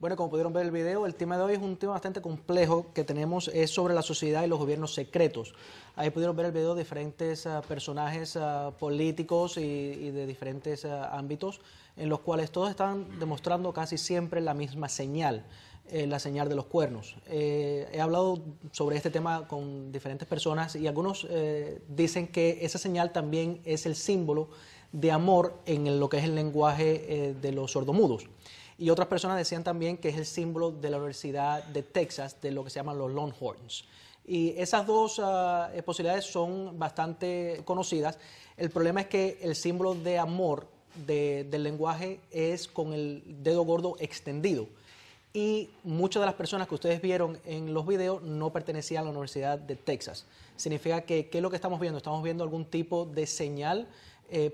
Bueno, como pudieron ver el video, el tema de hoy es un tema bastante complejo que tenemos, es sobre la sociedad y los gobiernos secretos. Ahí pudieron ver el video de diferentes personajes políticos y de diferentes ámbitos, en los cuales todos están demostrando casi siempre la misma señal, la señal de los cuernos. He hablado sobre este tema con diferentes personas y algunos dicen que esa señal también es el símbolo de amor en lo que es el lenguaje de los sordomudos. Y otras personas decían también que es el símbolo de la Universidad de Texas, de lo que se llaman los Longhorns. Y esas dos posibilidades son bastante conocidas. El problema es que el símbolo de amor del lenguaje es con el dedo gordo extendido. Y muchas de las personas que ustedes vieron en los videos no pertenecían a la Universidad de Texas. Significa que, ¿qué es lo que estamos viendo? Estamos viendo algún tipo de señal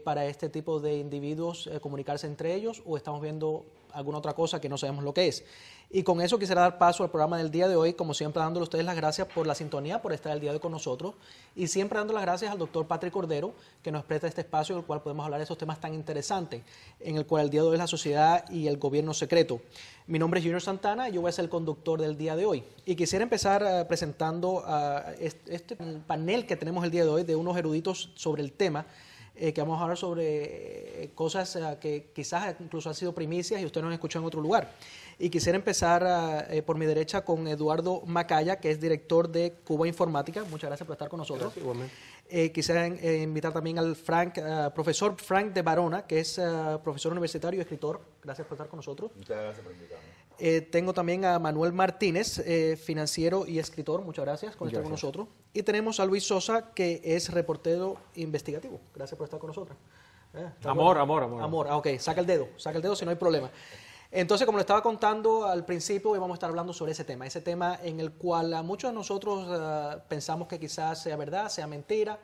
para este tipo de individuos comunicarse entre ellos, o estamos viendo alguna otra cosa que no sabemos lo que es. Y con eso quisiera dar paso al programa del día de hoy, como siempre dándole a ustedes las gracias por la sintonía, por estar el día de hoy con nosotros, y siempre dando las gracias al doctor Patrick Cordero, que nos presta este espacio en el cual podemos hablar de esos temas tan interesantes, en el cual el día de hoy es la sociedad y el gobierno secreto. Mi nombre es Junior Santana y yo voy a ser el conductor del día de hoy. Y quisiera empezar presentando este panel que tenemos el día de hoy de unos eruditos sobre el tema, que vamos a hablar sobre cosas que quizás incluso han sido primicias y ustedes no han escuchado en otro lugar. Y quisiera empezar por mi derecha con Eduardo Macaya, que es director de Cuba Informática. Muchas gracias por estar con nosotros. Gracias, igualmente. Quisiera invitar también al profesor Frank de Barona, que es profesor universitario y escritor. Gracias por estar con nosotros. Muchas gracias por invitarme. Tengo también a Manuel Martínez, financiero y escritor. Muchas gracias por estar con nosotros. Y tenemos a Luis Sosa, que es reportero investigativo. Gracias por estar con nosotros. Amor. Ok, saca el dedo si no hay problema. Entonces, como le estaba contando al principio, hoy vamos a estar hablando sobre ese tema en el cual muchos de nosotros pensamos que quizás sea verdad, sea mentira,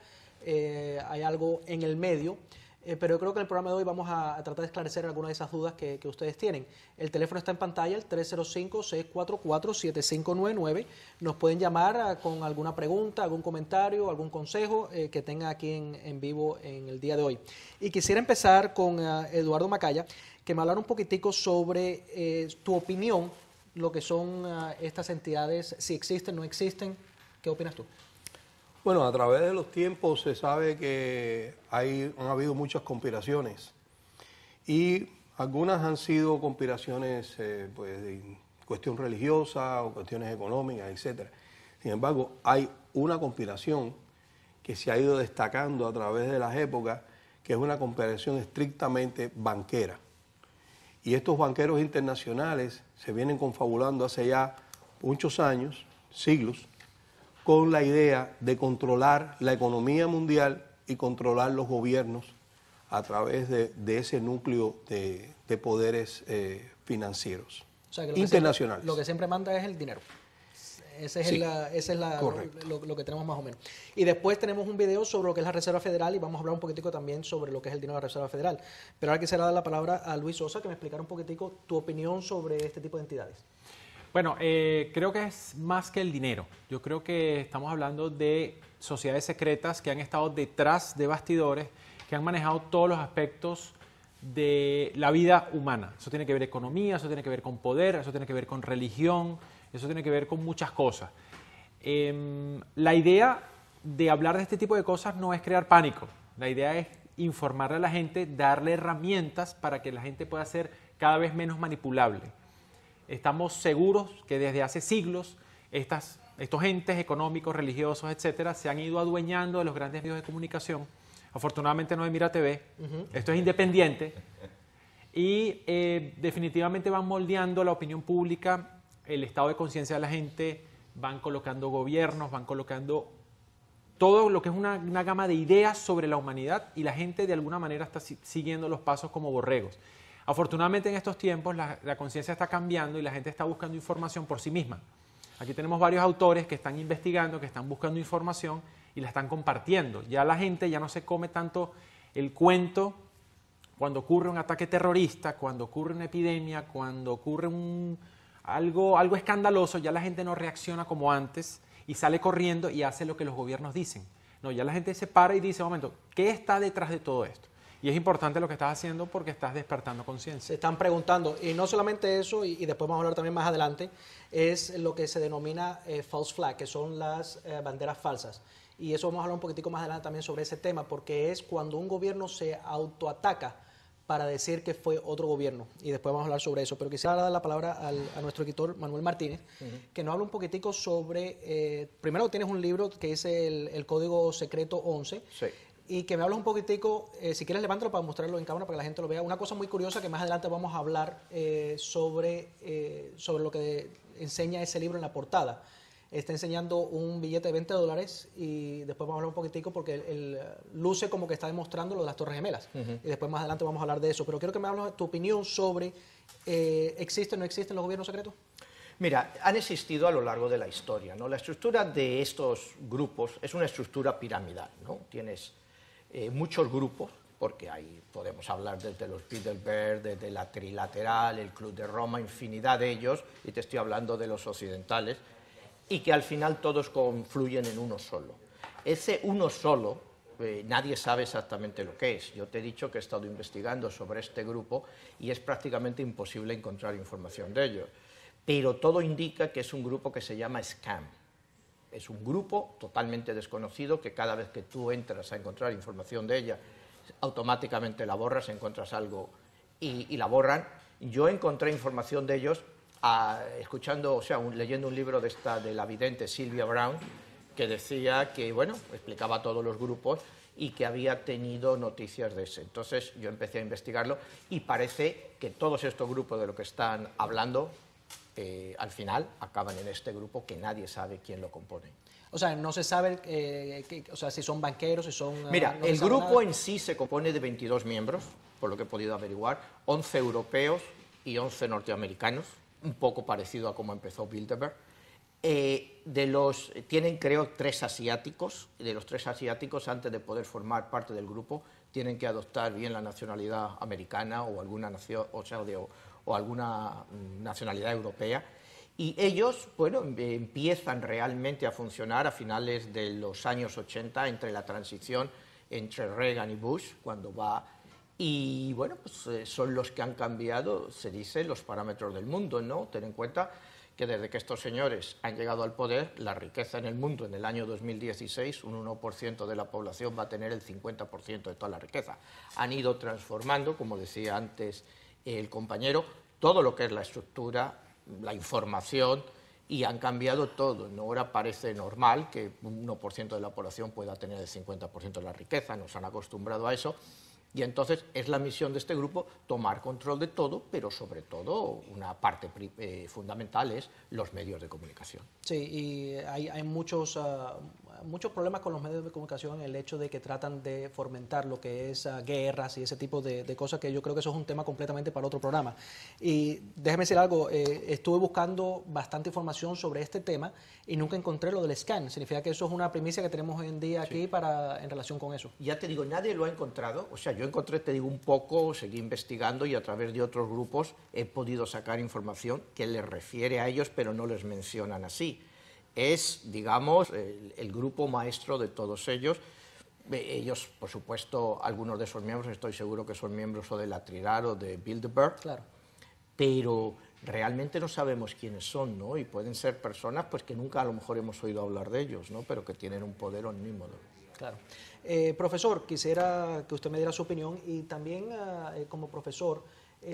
hay algo en el medio. Pero yo creo que en el programa de hoy vamos a tratar de esclarecer algunas de esas dudas que ustedes tienen. El teléfono está en pantalla, el 305-644-7599. Nos pueden llamar con alguna pregunta, algún comentario, algún consejo que tenga aquí en vivo en el día de hoy. Y quisiera empezar con Eduardo Macaya, que me hablara un poquitico sobre tu opinión, lo que son estas entidades, si existen, no existen. ¿Qué opinas tú? Bueno, a través de los tiempos se sabe que han habido muchas conspiraciones y algunas han sido conspiraciones pues, de cuestión religiosa o cuestiones económicas, etcétera. Sin embargo, hay una conspiración que se ha ido destacando a través de las épocas, que es una conspiración estrictamente banquera. Y estos banqueros internacionales se vienen confabulando hace ya muchos años, siglos, con la idea de controlar la economía mundial y controlar los gobiernos a través de ese núcleo de poderes financieros O sea, que internacionales. Lo que siempre manda es el dinero. Ese es lo que tenemos más o menos. Y después tenemos un video sobre lo que es la Reserva Federal y vamos a hablar un poquitico también sobre lo que es el dinero de la Reserva Federal. Pero ahora quisiera dar la palabra a Luis Sosa, que me explicara un poquitico tu opinión sobre este tipo de entidades. Bueno, creo que es más que el dinero. Yo creo que estamos hablando de sociedades secretas que han estado detrás de bastidores, que han manejado todos los aspectos de la vida humana. Eso tiene que ver economía, eso tiene que ver con poder, eso tiene que ver con religión, eso tiene que ver con muchas cosas. La idea de hablar de este tipo de cosas no es crear pánico. La idea es informarle a la gente, darle herramientas para que la gente pueda ser cada vez menos manipulable. Estamos seguros que desde hace siglos estos entes económicos, religiosos, etcétera, se han ido adueñando de los grandes medios de comunicación. Afortunadamente no es Mira TV, esto es independiente y definitivamente van moldeando la opinión pública, el estado de conciencia de la gente, van colocando gobiernos, van colocando todo lo que es una gama de ideas sobre la humanidad y la gente de alguna manera está siguiendo los pasos como borregos. Afortunadamente en estos tiempos la conciencia está cambiando y la gente está buscando información por sí misma. Aquí tenemos varios autores que están investigando, que están buscando información y la están compartiendo. Ya la gente ya no se come tanto el cuento cuando ocurre un ataque terrorista, cuando ocurre una epidemia, cuando ocurre algo escandaloso, ya la gente no reacciona como antes y sale corriendo y hace lo que los gobiernos dicen. No, ya la gente se para y dice, un momento, ¿qué está detrás de todo esto? Y es importante lo que estás haciendo porque estás despertando conciencia. Se están preguntando, y no solamente eso, y después vamos a hablar también más adelante, es lo que se denomina false flag, que son las banderas falsas. Y eso vamos a hablar un poquitico más adelante también sobre ese tema, porque es cuando un gobierno se autoataca para decir que fue otro gobierno. Y después vamos a hablar sobre eso. Pero quisiera dar la palabra a nuestro editor, Manuel Martínez, que nos habla un poquitico sobre, primero tienes un libro que es el Código Secreto 11, Sí. y que me hablas un poquitico, si quieres levántalo para mostrarlo en cámara para que la gente lo vea. Una cosa muy curiosa que más adelante vamos a hablar sobre lo que enseña ese libro en la portada. Está enseñando un billete de $20 y después vamos a hablar un poquitico porque él luce como que está demostrando lo de las Torres Gemelas. Y después más adelante vamos a hablar de eso. Pero quiero que me hables tu opinión sobre ¿existen o no existen los gobiernos secretos? Mira, han existido a lo largo de la historia, ¿no? La estructura de estos grupos es una estructura piramidal, ¿no? Tienes muchos grupos, porque ahí podemos hablar desde los Bilderberg, desde la Trilateral, el Club de Roma, infinidad de ellos, y te estoy hablando de los occidentales, y que al final todos confluyen en uno solo. Ese uno solo, nadie sabe exactamente lo que es. Yo te he dicho que he estado investigando sobre este grupo y es prácticamente imposible encontrar información de ellos. Pero todo indica que es un grupo que se llama Scam. Es un grupo totalmente desconocido que cada vez que tú entras a encontrar información de ella, automáticamente la borras, encuentras algo y la borran. Yo encontré información de ellos leyendo un libro de la vidente Sylvia Brown, que decía que, bueno, explicaba todos los grupos y que había tenido noticias de ese. Entonces yo empecé a investigarlo y parece que todos estos grupos de lo que están hablando, al final acaban en este grupo que nadie sabe quién lo compone. O sea, no se sabe si son banqueros, si son... Mira, no el se sabe grupo nada. en sí se compone de 22 miembros, por lo que he podido averiguar, 11 europeos y 11 norteamericanos, un poco parecido a cómo empezó Bilderberg. Tienen, creo, 3 asiáticos. De los 3 asiáticos, antes de poder formar parte del grupo, tienen que adoptar bien la nacionalidad americana o alguna alguna nacionalidad europea. Y ellos, bueno, empiezan realmente a funcionar a finales de los años 80, entre la transición entre Reagan y Bush, cuando va... Y bueno, pues son los que han cambiado, se dice, los parámetros del mundo, ¿no? Ten en cuenta que desde que estos señores han llegado al poder, la riqueza en el mundo en el año 2016, un 1% de la población va a tener el 50% de toda la riqueza. Han ido transformando, como decía antes el compañero, todo lo que es la estructura, la información, y han cambiado todo, ¿no? Ahora parece normal que un 1% de la población pueda tener el 50% de la riqueza, nos han acostumbrado a eso. Y entonces es la misión de este grupo tomar control de todo, pero sobre todo una parte fundamental es los medios de comunicación. Sí, y hay muchos problemas con los medios de comunicación, el hecho de que tratan de fomentar lo que es guerras y ese tipo de cosas, que yo creo que eso es un tema completamente para otro programa. Y déjeme decir algo, estuve buscando bastante información sobre este tema y nunca encontré lo del scan. Significa que eso es una primicia que tenemos hoy en día aquí en relación con eso. Ya te digo, nadie lo ha encontrado, o sea, yo encontré, te digo, un poco, seguí investigando y a través de otros grupos he podido sacar información que les refiere a ellos, pero no les mencionan así. Es, digamos, el grupo maestro de todos ellos. Ellos, por supuesto, algunos de esos miembros, estoy seguro que son miembros o de la Trilateral o de Bilderberg, Claro. pero realmente no sabemos quiénes son, ¿no? Y pueden ser personas pues que nunca a lo mejor hemos oído hablar de ellos, ¿no? Pero que tienen un poder omnímodo. Claro. Profesor, quisiera que usted me diera su opinión y también como profesor,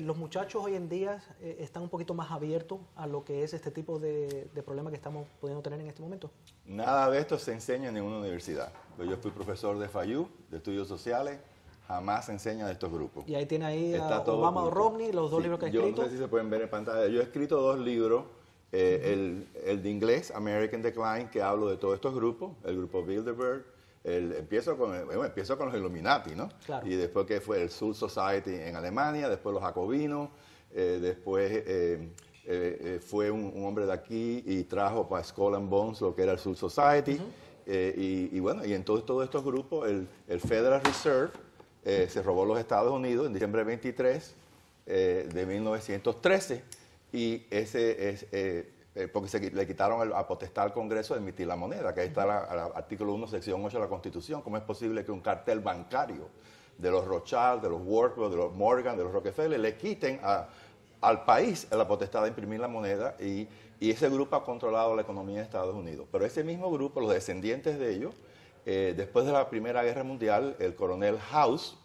los muchachos hoy en día están un poquito más abiertos a lo que es este tipo de problemas que estamos pudiendo tener en este momento. Nada de esto se enseña en ninguna universidad. Yo fui profesor de FAYU, de estudios sociales, jamás se enseña de estos grupos. Y ahí tiene ahí a todo Obama o junto. Romney, los dos libros que ha escrito. Yo no sé si se pueden ver en pantalla. Yo he escrito 2 libros, el de inglés, American Decline, que hablo de todos estos grupos, el grupo Bilderberg. Empiezo con los Illuminati, ¿no? Claro. Y después que fue el Soul Society en Alemania, después los jacobinos, después fue un hombre de aquí y trajo para Skull and Bones lo que era el Soul Society. Y bueno, y en todos estos grupos, el Federal Reserve se robó los Estados Unidos en diciembre 23 de 1913 y ese es... porque le quitaron a potestad al Congreso de emitir la moneda, que ahí está el artículo 1, sección 8 de la Constitución. ¿Cómo es posible que un cartel bancario de los Rothschild, de los Warburg, de los Morgan, de los Rockefeller, le quiten al país la potestad de imprimir la moneda y ese grupo ha controlado la economía de Estados Unidos. Pero ese mismo grupo, los descendientes de ellos, después de la Primera Guerra Mundial, el coronel House,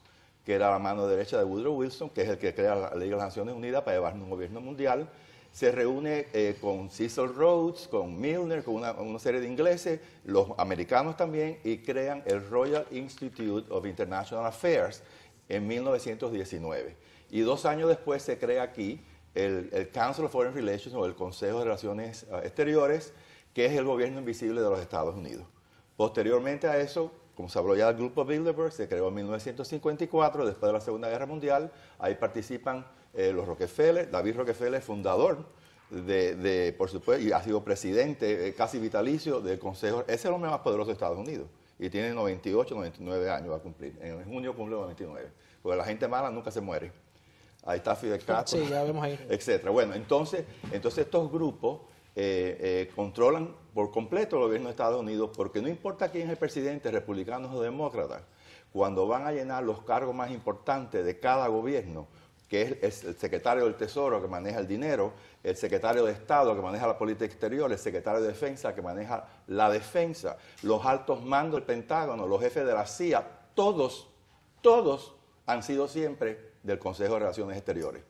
que era la mano derecha de Woodrow Wilson, que es el que crea la Ley de las Naciones Unidas para llevar un gobierno mundial, se reúne con Cecil Rhodes, con Milner, con una serie de ingleses, los americanos también, y crean el Royal Institute of International Affairs en 1919. Y 2 años después se crea aquí el Council of Foreign Relations, o el Consejo de Relaciones Exteriores, que es el gobierno invisible de los Estados Unidos. Posteriormente a eso, como se habló ya del Grupo Bilderberg, se creó en 1954, después de la Segunda Guerra Mundial. Ahí participan los Rockefeller, David Rockefeller, fundador por supuesto, y ha sido presidente casi vitalicio del Consejo. Ese es el hombre más poderoso de Estados Unidos y tiene 98, 99 años va a cumplir. En junio cumple 99, porque la gente mala nunca se muere. Ahí está Fidel Castro, sí, ya vemos ahí, etcétera. Bueno, entonces estos grupos controlan por completo el gobierno de Estados Unidos, porque no importa quién es el presidente, republicanos o demócratas, cuando van a llenar los cargos más importantes de cada gobierno, que es el secretario del Tesoro que maneja el dinero, el secretario de Estado que maneja la política exterior, el secretario de Defensa que maneja la defensa, los altos mandos del Pentágono, los jefes de la CIA, todos han sido siempre del Consejo de Relaciones Exteriores.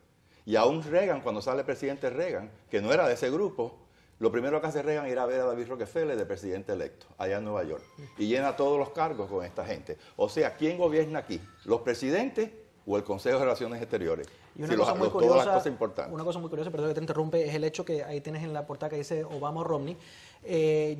Y aún Reagan, cuando sale el presidente Reagan, que no era de ese grupo, lo primero que hace Reagan es ir a ver a David Rockefeller de presidente electo, allá en Nueva York, y llena todos los cargos con esta gente. O sea, ¿quién gobierna aquí? ¿Los presidentes o el Consejo de Relaciones Exteriores? Y una cosa muy curiosa, todas las cosas importantes. Una cosa muy curiosa, perdón que te interrumpe, es el hecho que ahí tienes en la portada que dice Obama o Romney.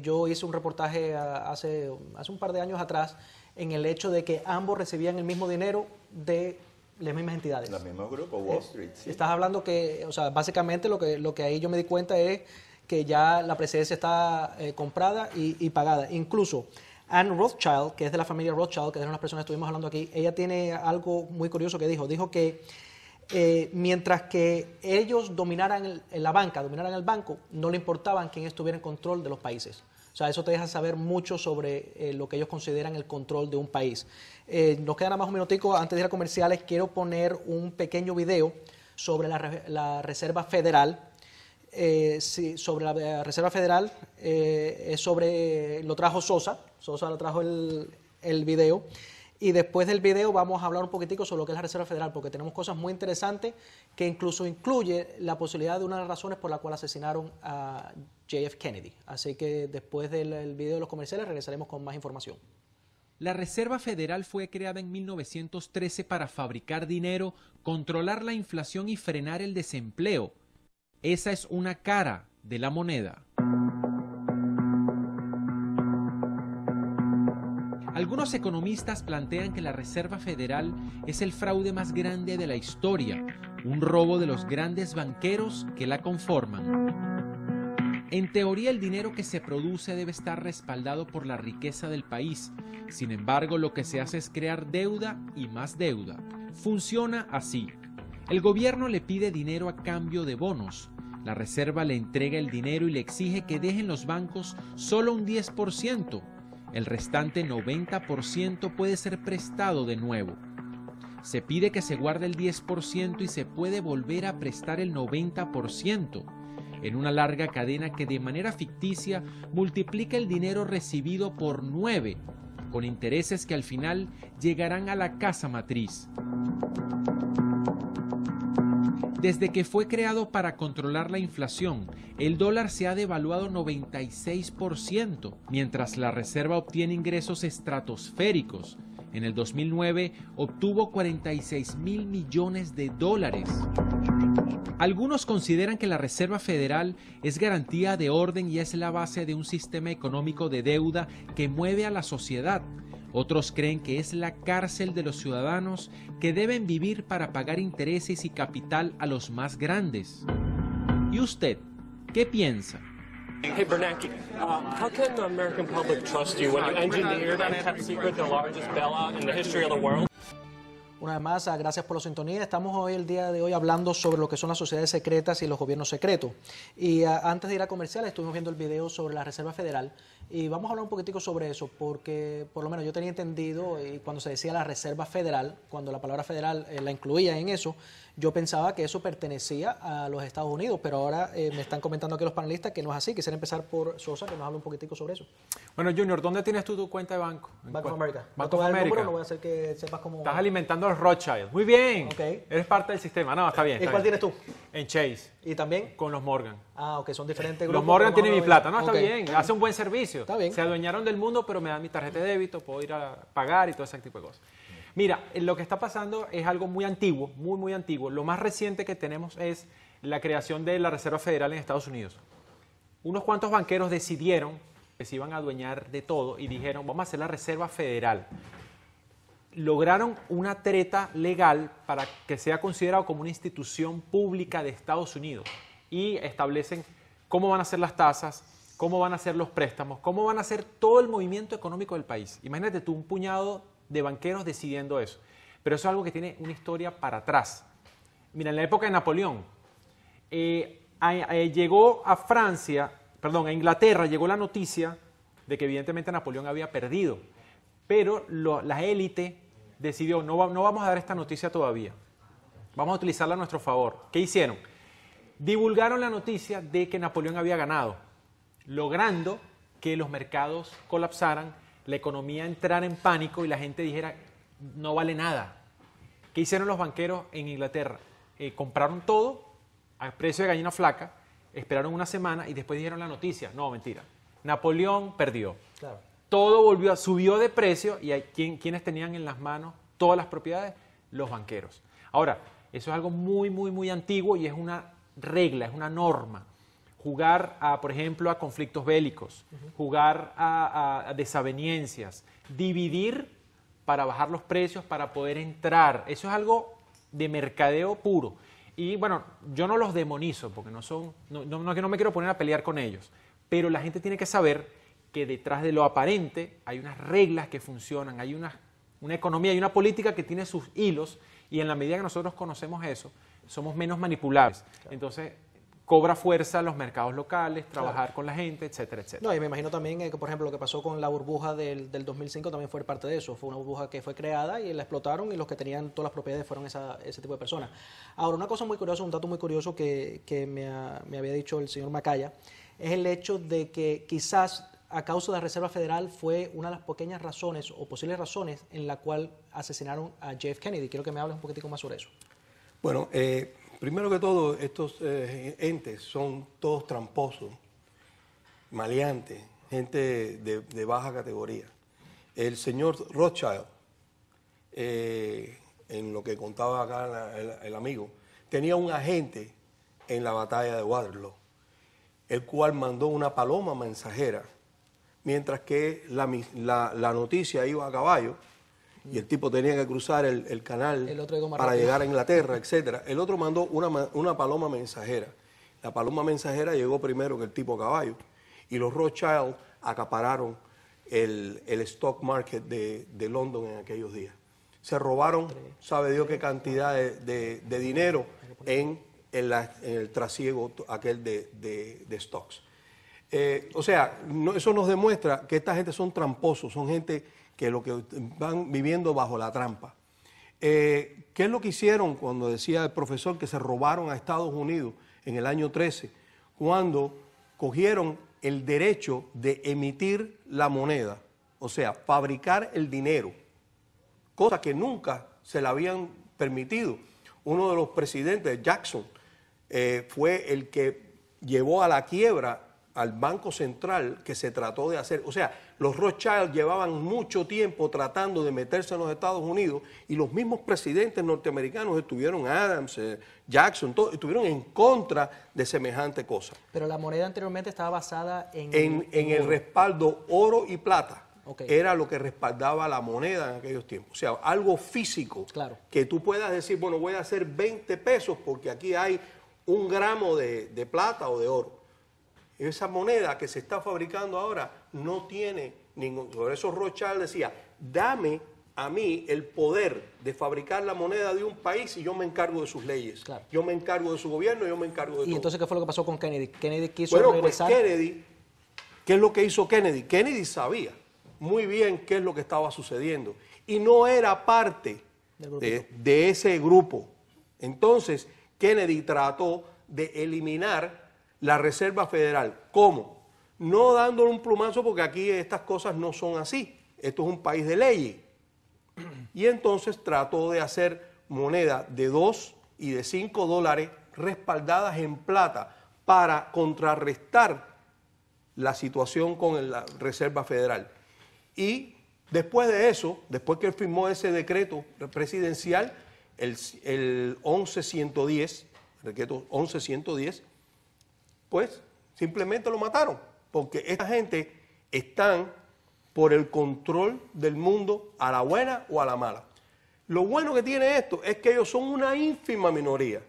Yo hice un reportaje hace un par de años atrás en el hecho de que ambos recibían el mismo dinero de las mismas entidades. Los mismos grupos, Wall Street, sí. Estás hablando que, o sea, básicamente lo que ahí yo me di cuenta es que ya la presidencia está comprada y pagada. Incluso Anne Rothschild, que es de la familia Rothschild, que es de las personas que estuvimos hablando aquí, ella tiene algo muy curioso que dijo. Dijo que mientras que ellos dominaran la banca, dominaran el banco, no le importaban quién estuviera en control de los países. O sea, eso te deja saber mucho sobre lo que ellos consideran el control de un país. Nos queda nada más un minutico antes de ir a comerciales. Quiero poner un pequeño video sobre la Reserva Federal. Sobre la Reserva Federal, lo trajo Sosa lo trajo el video, y después del video vamos a hablar un poquitico sobre lo que es la Reserva Federal, porque tenemos cosas muy interesantes que incluso incluye la posibilidad de una de las razones por la cual asesinaron a JF Kennedy. Así que después del video de los comerciales regresaremos con más información. La Reserva Federal fue creada en 1913 para fabricar dinero, controlar la inflación y frenar el desempleo. Esa es una cara de la moneda. Algunos economistas plantean que la Reserva Federal es el fraude más grande de la historia, un robo de los grandes banqueros que la conforman. En teoría, el dinero que se produce debe estar respaldado por la riqueza del país. Sin embargo, lo que se hace es crear deuda y más deuda. Funciona así. El gobierno le pide dinero a cambio de bonos. La Reserva le entrega el dinero y le exige que dejen los bancos solo un 10%. El restante 90% puede ser prestado de nuevo. Se pide que se guarde el 10% y se puede volver a prestar el 90%, en una larga cadena que de manera ficticia multiplica el dinero recibido por 9, con intereses que al final llegarán a la casa matriz. Desde que fue creado para controlar la inflación, el dólar se ha devaluado 96%, mientras la Reserva obtiene ingresos estratosféricos. En el 2009 obtuvo 46.000 millones de dólares. Algunos consideran que la Reserva Federal es garantía de orden y es la base de un sistema económico de deuda que mueve a la sociedad. Otros creen que es la cárcel de los ciudadanos que deben vivir para pagar intereses y capital a los más grandes. ¿Y usted qué piensa? Hey Bernanke, how can the American public trust you when you engineered and kept secret the largest bailout in the history of the world? Una vez más, gracias por la sintonía. Estamos hoy, el día de hoy, hablando sobre lo que son las sociedades secretas y los gobiernos secretos. Y antes de ir a comercial, estuvimos viendo el video sobre la Reserva Federal y vamos a hablar un poquitico sobre eso, porque por lo menos yo tenía entendido, y cuando se decía la Reserva Federal, cuando la palabra federal la incluía en eso, yo pensaba que eso pertenecía a los Estados Unidos, pero ahora me están comentando aquí los panelistas que no es así. Quisiera empezar por Sosa, que nos hable un poquitico sobre eso. Bueno, Junior, ¿dónde tienes tú tu cuenta de banco? Bank of America. Bank of America. No voy a hacer que sepas cómo... Estás alimentando a los Rothschild. Muy bien. Ok. Eres parte del sistema. No, está bien. ¿Y está cuál bien. tienes tú? En Chase. ¿Y también? Con los Morgan. Ah, ok, son diferentes grupos. Los Morgan pero tienen mi vamos a ver. plata. No, está Ok. bien. Hace un buen servicio. Está bien. Se adueñaron del mundo, pero me dan mi tarjeta de débito, puedo ir a pagar y todo ese tipo de cosas. Mira, lo que está pasando es algo muy antiguo, muy, muy antiguo. Lo más reciente que tenemos es la creación de la Reserva Federal en Estados Unidos. Unos cuantos banqueros decidieron que se iban a adueñar de todo y dijeron, vamos a hacer la Reserva Federal. Lograron una treta legal para que sea considerado como una institución pública de Estados Unidos y establecen cómo van a ser las tasas, cómo van a ser los préstamos, cómo van a ser todo el movimiento económico del país. Imagínate tú un puñado de banqueros decidiendo eso. Pero eso es algo que tiene una historia para atrás. Mira, en la época de Napoleón, llegó a a Inglaterra, llegó la noticia de que evidentemente Napoleón había perdido. Pero la élite decidió, no vamos a dar esta noticia todavía. Vamos a utilizarla a nuestro favor. ¿Qué hicieron? Divulgaron la noticia de que Napoleón había ganado, logrando que los mercados colapsaran, la economía entrara en pánico y la gente dijera, no vale nada. ¿Qué hicieron los banqueros en Inglaterra? Compraron todo a precio de gallina flaca, esperaron una semana y después dijeron la noticia. No, mentira. Napoleón perdió. Claro. Todo subió de precio y ¿quiénes tenían en las manos todas las propiedades? Los banqueros. Ahora, eso es algo muy, muy, muy antiguo y es una regla, es una norma. Jugar, por ejemplo, a conflictos bélicos, jugar a desavenencias, dividir para bajar los precios, para poder entrar. Eso es algo de mercadeo puro. Y bueno, yo no los demonizo, porque no me quiero poner a pelear con ellos, pero la gente tiene que saber que detrás de lo aparente hay unas reglas que funcionan, hay una economía, hay una política que tiene sus hilos, y en la medida que nosotros conocemos eso, somos menos manipulables. Entonces, cobra fuerza los mercados locales, trabajar con la gente, etcétera, etcétera. No, y me imagino también que, por ejemplo, lo que pasó con la burbuja del 2005 también fue parte de eso. Fue una burbuja que fue creada y la explotaron, y los que tenían todas las propiedades fueron ese tipo de personas. Ahora, una cosa muy curiosa, un dato muy curioso que me había dicho el señor Macaya, es el hecho de que quizás a causa de la Reserva Federal fue una de las pequeñas razones o posibles razones en la cual asesinaron a JF Kennedy. Quiero que me hables un poquitico más sobre eso. Bueno, primero que todo, estos entes son todos tramposos, maleantes, gente de baja categoría. El señor Rothschild, en lo que contaba acá el amigo, tenía un agente en la batalla de Waterloo, el cual mandó una paloma mensajera, mientras que la noticia iba a caballo, y el tipo tenía que cruzar el canal para llegar a Inglaterra, etcétera. El otro mandó una paloma mensajera. La paloma mensajera llegó primero que el tipo a caballo, y los Rothschild acapararon el stock market de London en aquellos días. Se robaron, sabe Dios qué cantidad de dinero en el trasiego aquel de stocks. O sea, eso nos demuestra que esta gente son tramposos, son gente que lo que van viviendo bajo la trampa. ¿Qué es lo que hicieron cuando decía el profesor que se robaron a Estados Unidos en el año 13? Cuando cogieron el derecho de emitir la moneda, o sea, fabricar el dinero, cosa que nunca se le habían permitido. Uno de los presidentes, Jackson, fue el que llevó a la quiebra al Banco Central que se trató de hacer. O sea, los Rothschild llevaban mucho tiempo tratando de meterse en los Estados Unidos, y los mismos presidentes norteamericanos estuvieron, Adams, Jackson, estuvieron en contra de semejante cosa. Pero la moneda anteriormente estaba basada en el respaldo oro y plata. Okay. Era lo que respaldaba la moneda en aquellos tiempos. O sea, algo físico, claro, que tú puedas decir, bueno, voy a hacer 20 pesos porque aquí hay 1 gramo de plata o de oro. Esa moneda que se está fabricando ahora no tiene ningún... Por eso Rothschild decía, dame a mí el poder de fabricar la moneda de un país y yo me encargo de sus leyes. Claro. Yo me encargo de su gobierno, yo me encargo de ¿Y todo. entonces qué fue lo que pasó con Kennedy? Kennedy quiso Bueno, regresar. pues Kennedy, ¿qué es lo que hizo Kennedy? Kennedy sabía muy bien qué es lo que estaba sucediendo y no era parte de ese grupo. Entonces, Kennedy trató de eliminar la Reserva Federal. ¿Cómo? No dándole un plumazo, porque aquí estas cosas no son así. Esto es un país de leyes. Y entonces trató de hacer moneda de 2 y de 5 dólares respaldadas en plata para contrarrestar la situación con la Reserva Federal. Y después de eso, después que él firmó ese decreto presidencial, el 1110, decreto 1110, pues simplemente lo mataron, porque esta gente están por el control del mundo a la buena o a la mala. Lo bueno que tiene esto es que ellos son una ínfima minoría.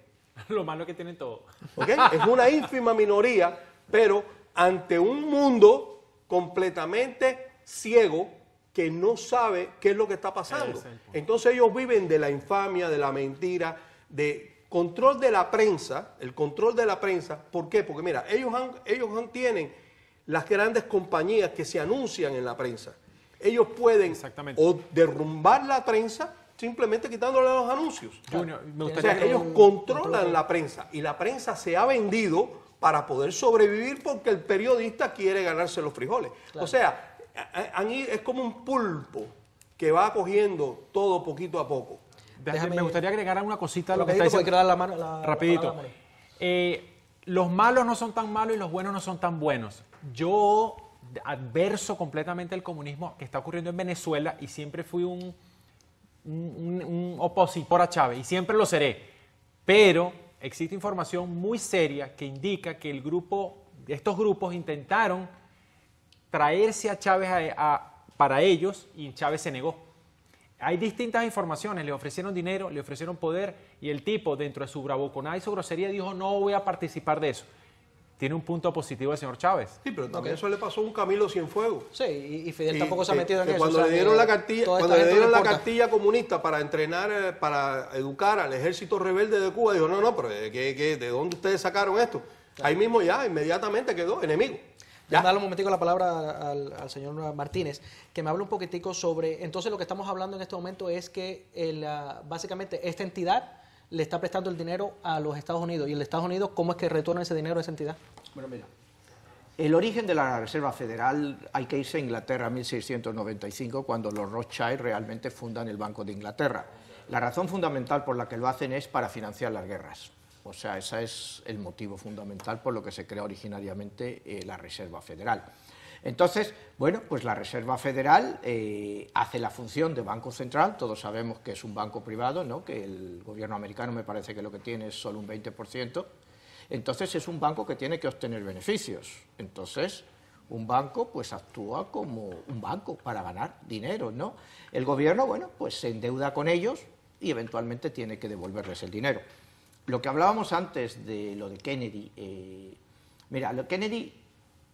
Lo malo que tienen todo. ¿Ok? Es una ínfima minoría, pero ante un mundo completamente ciego que no sabe qué es lo que está pasando. Entonces ellos viven de la infamia, de la mentira, de control de la prensa, el control de la prensa. ¿Por qué? Porque mira, ellos tienen las grandes compañías que se anuncian en la prensa. Ellos pueden o derrumbar la prensa simplemente quitándole los anuncios. Junior, me O gustaría sea, ellos controlan la prensa y la prensa se ha vendido para poder sobrevivir porque el periodista quiere ganarse los frijoles. Claro. O sea, es como un pulpo que va cogiendo todo poquito a poco. Me gustaría agregar una cosita a lo que Rapidito, está diciendo. quiero dar la mano, Rapidito. Los malos no son tan malos y los buenos no son tan buenos. Yo adverso completamente el comunismo que está ocurriendo en Venezuela y siempre fui un opositor a Chávez y siempre lo seré. Pero existe información muy seria que indica que estos grupos intentaron traerse a Chávez para ellos y Chávez se negó. Hay distintas informaciones, le ofrecieron dinero, le ofrecieron poder y el tipo dentro de su bravuconada y su grosería dijo no voy a participar de eso. Tiene un punto positivo el señor Chávez. Sí, pero también eso le pasó a un Camilo Cienfuegos. Sí, y Fidel tampoco se ha metido en eso. Cuando le dieron la cartilla comunista para entrenar, para educar al ejército rebelde de Cuba, dijo, no, pero ¿de dónde ustedes sacaron esto? Claro. Ahí mismo ya, inmediatamente quedó enemigo. Déjame darle un momentico la palabra al señor Martínez, que me hable un poquitico sobre, entonces lo que estamos hablando en este momento es que básicamente esta entidad le está prestando el dinero a los Estados Unidos. ¿Y el Estados Unidos cómo es que retorna ese dinero a esa entidad? Bueno, mira, el origen de la Reserva Federal hay que irse a Inglaterra en 1695, cuando los Rothschild realmente fundan el Banco de Inglaterra. La razón fundamental por la que lo hacen es para financiar las guerras. O sea, ese es el motivo fundamental por lo que se crea originariamente la Reserva Federal. Entonces, bueno, pues la Reserva Federal hace la función de banco central. Todos sabemos que es un banco privado, ¿no? Que el gobierno americano me parece que lo que tiene es solo un 20%. Entonces es un banco que tiene que obtener beneficios. Entonces, un banco pues actúa como un banco para ganar dinero, ¿no? El gobierno, bueno, pues se endeuda con ellos y eventualmente tiene que devolverles el dinero. Lo que hablábamos antes de lo de Kennedy, mira, lo de Kennedy,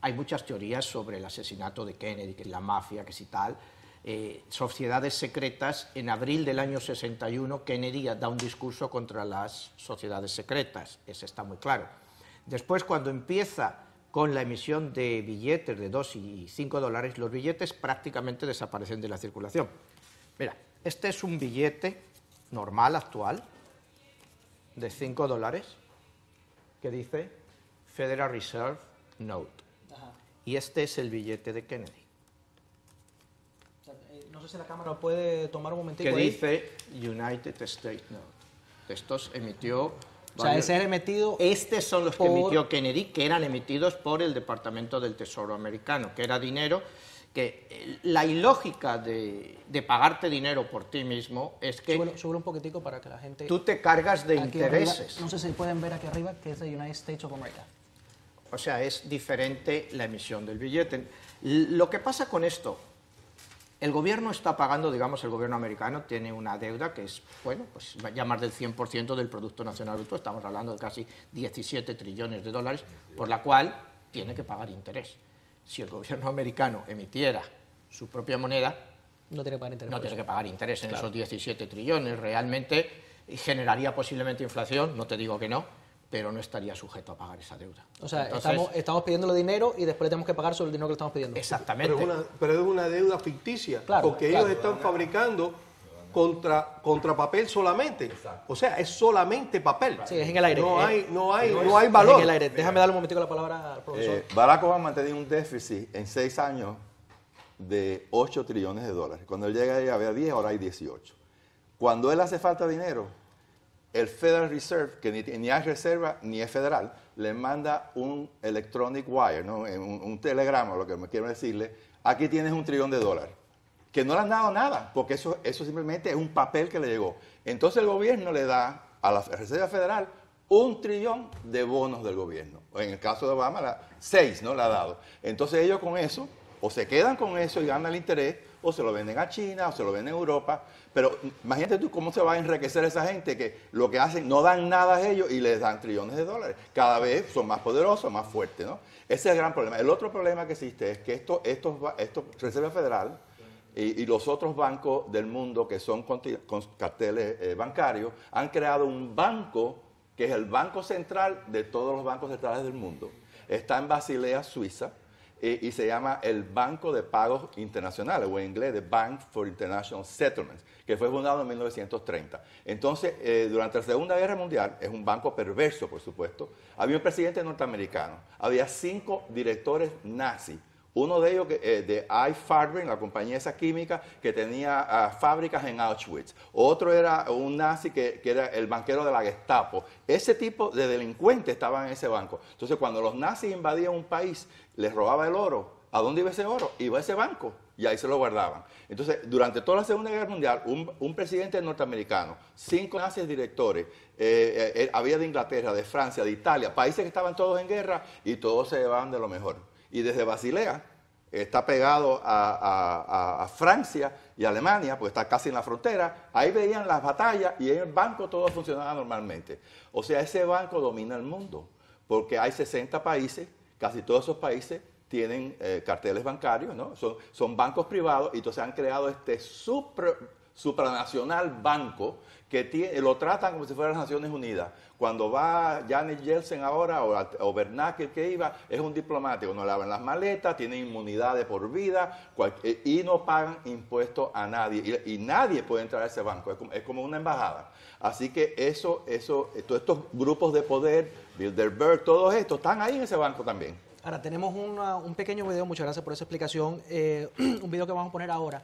hay muchas teorías sobre el asesinato de Kennedy, que es la mafia, que si tal, sociedades secretas. En abril del año 61, Kennedy da un discurso contra las sociedades secretas, eso está muy claro. Después, cuando empieza con la emisión de billetes de 2 y 5 dólares, los billetes prácticamente desaparecen de la circulación. Mira, este es un billete normal, actual, de 5 dólares, que dice Federal Reserve Note. Ajá. Y este es el billete de Kennedy. O sea, no sé si la cámara puede tomar un momentito. Que ahí dice United States Note. Estos emitió... O sea, ese es emitido... Estos son los que emitió Kennedy, que eran emitidos por el Departamento del Tesoro americano, que era dinero que la ilógica de pagarte dinero por ti mismo es que... Sube un poquitico para que la gente... Tú te cargas de intereses. Arriba, no sé si pueden ver aquí arriba, que es de United States of America. O sea, es diferente la emisión del billete. Lo que pasa con esto, el gobierno está pagando, digamos, el gobierno americano tiene una deuda que es, bueno, pues ya más del 100% del Producto Nacional Bruto, estamos hablando de casi 17 trillones de dólares, por la cual tiene que pagar interés. Si el gobierno americano emitiera su propia moneda, No tiene que pagar interés. No por tiene eso. que pagar interés en Claro. esos 17 trillones. Realmente generaría posiblemente inflación, no te digo que no, pero no estaría sujeto a pagar esa deuda. O sea, Entonces, estamos pidiéndole dinero y después le tenemos que pagar sobre el dinero que le estamos pidiendo. exactamente. Pero es una deuda ficticia, Claro, porque claro. ellos están fabricando contra papel solamente. O sea, es solamente papel. Sí, es en el aire. No hay Es valor. en el aire. Déjame darle un momentico la palabra al profesor. Barack Obama tenía un déficit en 6 años de 8 trillones de dólares. Cuando él llega ahí había 10, ahora hay 18. Cuando él hace falta dinero, el Federal Reserve, que ni hay reserva ni es federal, le manda un electronic wire, ¿no? un telegrama, lo que me quiero decirle, aquí tienes $1 trillón, que no le han dado nada, porque eso simplemente es un papel que le llegó. Entonces el gobierno le da a la Reserva Federal $1 trillón de bonos del gobierno. En el caso de Obama, 6, ¿no? Le ha dado. Entonces ellos con eso, o se quedan con eso y ganan el interés, o se lo venden a China, o se lo venden a Europa. Pero imagínate tú cómo se va a enriquecer esa gente que lo que hacen, no dan nada a ellos y les dan trillones de dólares. Cada vez son más poderosos, más fuertes, ¿no? Ese es el gran problema. El otro problema que existe es que estos Reserva Federal y los otros bancos del mundo que son con carteles bancarios han creado un banco que es el banco central de todos los bancos centrales del mundo. Está en Basilea, Suiza, y se llama el Banco de Pagos Internacionales, o en inglés, The Bank for International Settlements, que fue fundado en 1930. Entonces, durante la Segunda Guerra Mundial, es un banco perverso, por supuesto, había un presidente norteamericano, había 5 directores nazis. Uno de ellos, de I. Farben, la compañía esa química, que tenía fábricas en Auschwitz. Otro era un nazi que era el banquero de la Gestapo. Ese tipo de delincuentes estaban en ese banco. Entonces, cuando los nazis invadían un país, les robaba el oro. ¿A dónde iba ese oro? Iba a ese banco y ahí se lo guardaban. Entonces, durante toda la Segunda Guerra Mundial, un presidente norteamericano, 5 nazis directores, había de Inglaterra, de Francia, de Italia, países que estaban todos en guerra y todos se llevaban de lo mejor. Y desde Basilea, está pegado a Francia y Alemania, pues está casi en la frontera, ahí veían las batallas y en el banco todo funcionaba normalmente. O sea, ese banco domina el mundo, porque hay 60 países, casi todos esos países tienen carteles bancarios, ¿no? Son bancos privados y entonces han creado este supranacional banco que lo tratan como si fueran las Naciones Unidas. Cuando va Janet Yellen ahora o Bernanke, el que iba, es un diplomático, no le abren las maletas, tienen inmunidad de por vida y no pagan impuestos a nadie. Y nadie puede entrar a ese banco, es como una embajada. Así que todos estos grupos de poder, Bilderberg, todos estos, están ahí en ese banco también. Ahora, tenemos un pequeño video, muchas gracias por esa explicación, un video que vamos a poner ahora.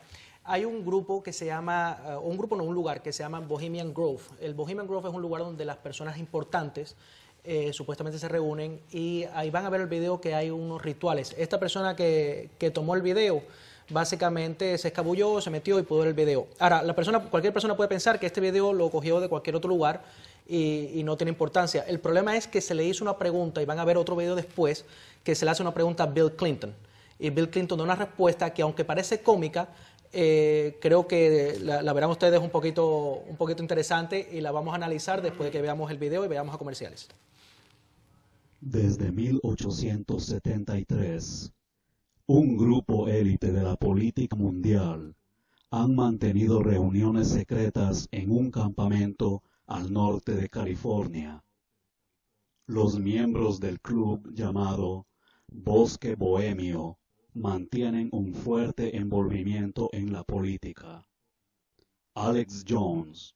Hay un grupo que se llama, un lugar que se llama Bohemian Grove. El Bohemian Grove es un lugar donde las personas importantes supuestamente se reúnen y ahí van a ver el video que hay unos rituales. Esta persona que tomó el video básicamente se escabulló, se metió y pudo ver el video. Ahora, cualquier persona puede pensar que este video lo cogió de cualquier otro lugar y no tiene importancia. El problema es que se le hizo una pregunta, y van a ver otro video después, que se le hace una pregunta a Bill Clinton. Y Bill Clinton da una respuesta que, aunque parece cómica, creo que la verán ustedes un poquito interesante y la vamos a analizar después de que veamos el video y veamos a comerciales. Desde 1873, un grupo élite de la política mundial han mantenido reuniones secretas en un campamento al norte de California. Los miembros del club llamado Bosque Bohemio mantienen un fuerte envolvimiento en la política. Alex Jones,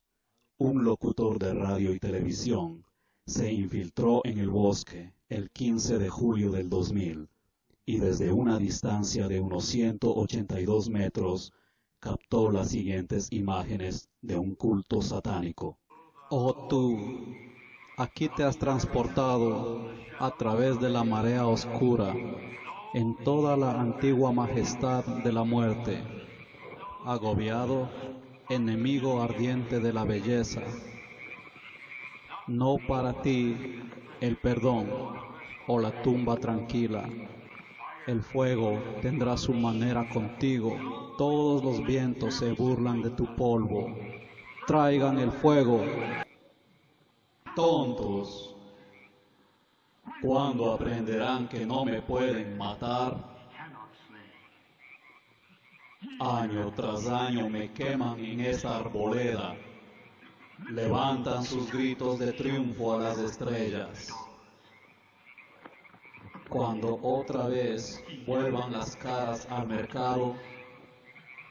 un locutor de radio y televisión, se infiltró en el bosque el 15 de julio del 2000 y desde una distancia de unos 182 metros captó las siguientes imágenes de un culto satánico. Oh tú, aquí te has transportado a través de la marea oscura en toda la antigua majestad de la muerte, agobiado, enemigo ardiente de la belleza. No para ti el perdón o la tumba tranquila. El fuego tendrá su manera contigo. Todos los vientos se burlan de tu polvo. Traigan el fuego. Tontos, ¿cuándo aprenderán que no me pueden matar? Año tras año me queman en esta arboleda. Levantan sus gritos de triunfo a las estrellas. Cuando otra vez vuelvan las caras al mercado,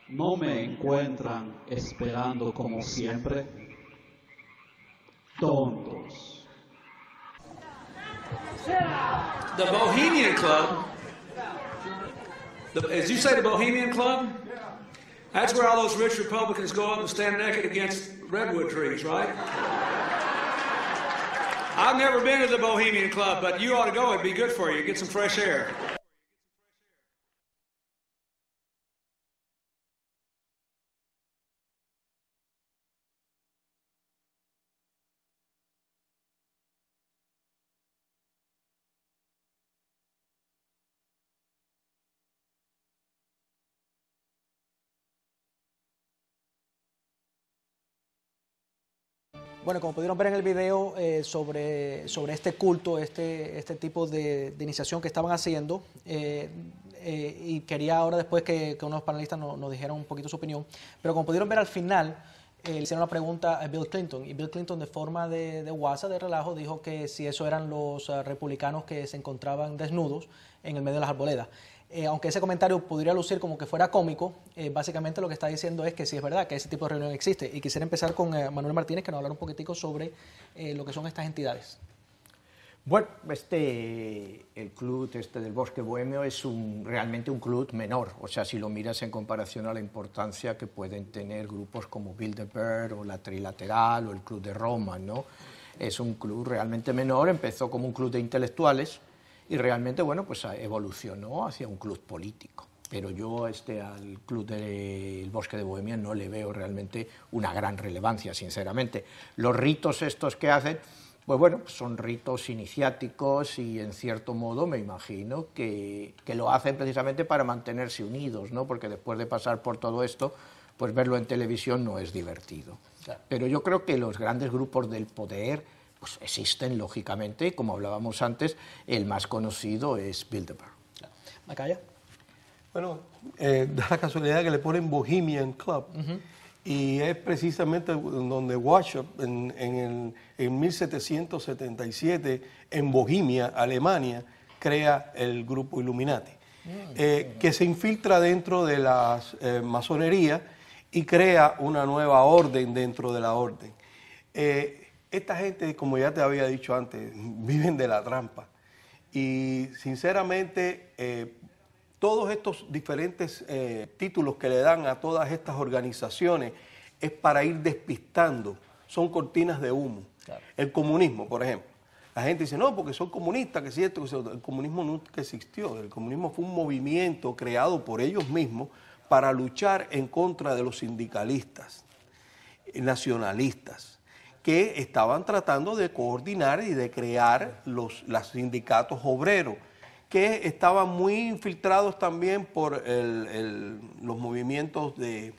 no me encuentran esperando como siempre. Tontos. The Bohemian Club, as you say, the Bohemian Club, that's where all those rich Republicans go up and stand naked against redwood trees, right? I've never been to the Bohemian Club, but you ought to go. It'd be good for you. Get some fresh air. Bueno, como pudieron ver en el video sobre este culto, este tipo de iniciación que estaban haciendo, y quería ahora después que unos panelistas nos dijeran un poquito su opinión, pero como pudieron ver al final, le hicieron una pregunta a Bill Clinton, y Bill Clinton de forma de guasa, de relajo, dijo que si eso eran los republicanos que se encontraban desnudos en el medio de las arboledas. Aunque ese comentario podría lucir como que fuera cómico, básicamente lo que está diciendo es que sí es verdad que ese tipo de reunión existe. Y quisiera empezar con Manuel Martínez, que nos hablara un poquitico sobre lo que son estas entidades. Bueno, el club del Bosque Bohemio es realmente un club menor, o sea, si lo miras en comparación a la importancia que pueden tener grupos como Bilderberg o la Trilateral o el Club de Roma, ¿no? Es un club realmente menor, empezó como un club de intelectuales, y realmente, bueno, pues evolucionó hacia un club político. Pero yo al club del Bosque de Bohemia no le veo realmente una gran relevancia, sinceramente. Los ritos estos que hacen, pues bueno, son ritos iniciáticos y en cierto modo me imagino que lo hacen precisamente para mantenerse unidos, ¿no? Porque después de pasar por todo esto, pues verlo en televisión no es divertido. Claro. Pero yo creo que los grandes grupos del poder pues existen, lógicamente, y como hablábamos antes, el más conocido es Bilderberg. ¿Macaya? Bueno, da la casualidad que le ponen Bohemian Club, y es precisamente donde Washoe, en 1777, en Bohemia, Alemania, crea el grupo Illuminati, que se infiltra dentro de la masonería y crea una nueva orden dentro de la orden. Esta gente, como ya te había dicho antes, viven de la trampa. Y sinceramente, todos estos diferentes títulos que le dan a todas estas organizaciones es para ir despistando, son cortinas de humo. Claro. El comunismo, por ejemplo. La gente dice, no, porque son comunistas, que si esto, que si otro. El comunismo nunca existió. El comunismo fue un movimiento creado por ellos mismos para luchar en contra de los sindicalistas, nacionalistas, que estaban tratando de coordinar y de crear los sindicatos obreros, que estaban muy infiltrados también por los movimientos de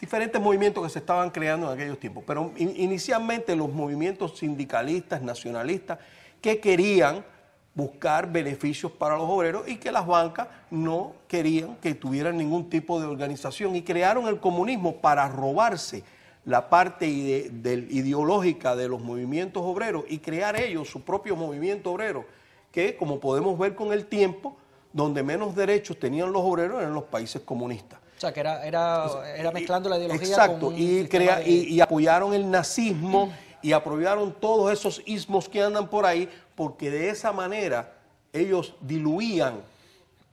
diferentes movimientos que se estaban creando en aquellos tiempos. Pero inicialmente los movimientos sindicalistas, nacionalistas, que querían buscar beneficios para los obreros y que las bancas no querían que tuvieran ningún tipo de organización, y crearon el comunismo para robarse la parte ideológica de los movimientos obreros y crear ellos su propio movimiento obrero, que como podemos ver con el tiempo, donde menos derechos tenían los obreros eran los países comunistas. O sea, que era mezclando la ideología. Exacto, y apoyaron el nazismo y apoyaron todos esos ismos que andan por ahí, porque de esa manera ellos diluían